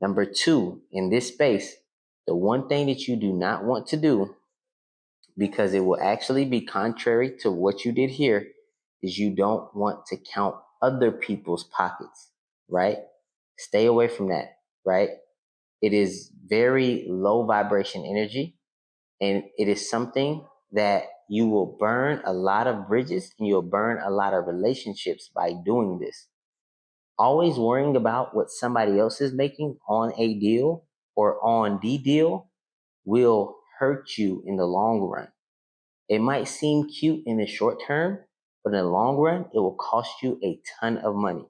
Number two, in this space, the one thing that you do not want to do, because it will actually be contrary to what you did here, is you don't want to count other people's pockets, right? Stay away from that, right? It is very low vibration energy, and it is something that you will burn a lot of bridges and you'll burn a lot of relationships by doing this. Always worrying about what somebody else is making on a deal or on the deal will hurt you in the long run. It might seem cute in the short term, but in the long run, it will cost you a ton of money.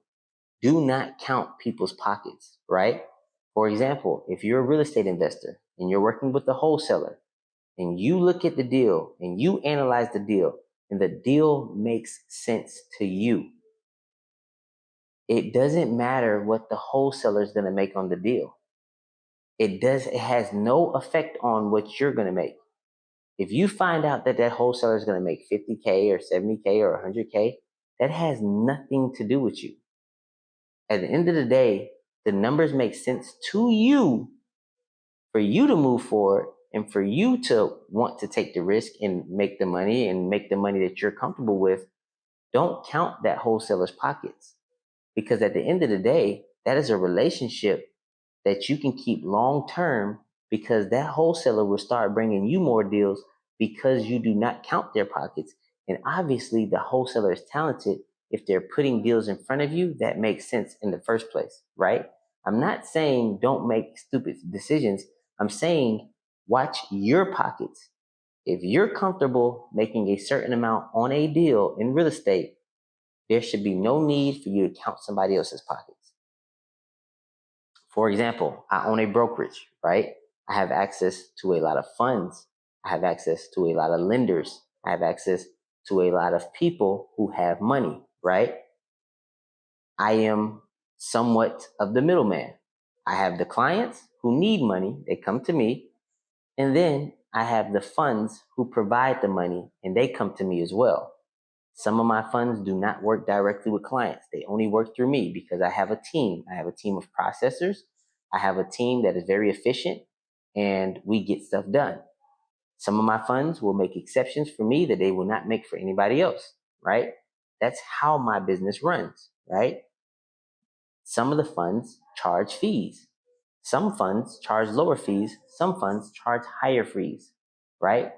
Do not count people's pockets, right? For example, if you're a real estate investor and you're working with a wholesaler and you look at the deal and you analyze the deal and the deal makes sense to you, it doesn't matter what the wholesaler is going to make on the deal. It has no effect on what you're going to make. If you find out that that wholesaler is going to make 50K or 70K or 100K, that has nothing to do with you. At the end of the day, the numbers make sense to you for you to move forward and for you to want to take the risk and make the money that you're comfortable with. Don't count that wholesaler's pockets, because at the end of the day, that is a relationship that you can keep long term, because that wholesaler will start bringing you more deals because you do not count their pockets. And obviously the wholesaler is talented if they're putting deals in front of you that make sense in the first place, right? I'm not saying don't make stupid decisions. I'm saying watch your pockets. If you're comfortable making a certain amount on a deal in real estate, there should be no need for you to count somebody else's pockets. For example, I own a brokerage, right? I have access to a lot of funds. I have access to a lot of lenders. I have access to a lot of people who have money, right? I am somewhat of the middleman. I have the clients who need money. They come to me. And then I have the funds who provide the money, and they come to me as well. Some of my funds do not work directly with clients. They only work through me because I have a team. I have a team of processors. I have a team that is very efficient, and we get stuff done. Some of my funds will make exceptions for me that they will not make for anybody else, right? That's how my business runs, right? Some of the funds charge fees. Some funds charge lower fees. Some funds charge higher fees, right?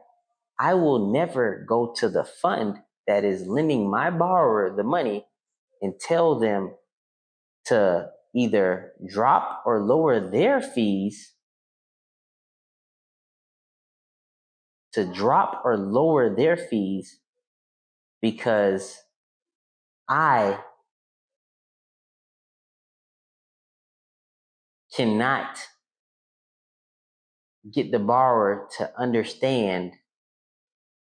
I will never go to the fund that is lending my borrower the money and tell them to either drop or lower their fees, because I cannot get the borrower to understand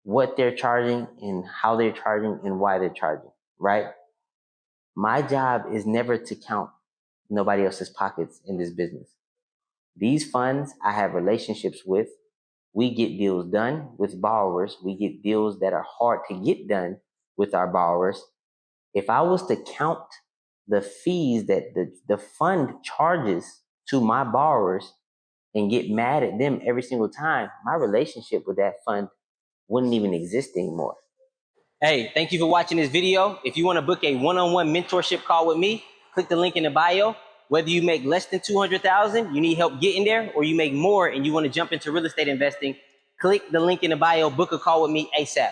what they're charging and how they're charging and why they're charging, right? My job is never to count nobody else's pockets in this business. These funds I have relationships with. We get deals done with borrowers. We get deals that are hard to get done with our borrowers. If I was to count the fees that the fund charges to my borrowers and get mad at them every single time, my relationship with that fund wouldn't even exist anymore. Hey, thank you for watching this video. If you want to book a one-on-one mentorship call with me, click the link in the bio. Whether you make less than $200,000, you need help getting there, or you make more and you want to jump into real estate investing, click the link in the bio, book a call with me ASAP.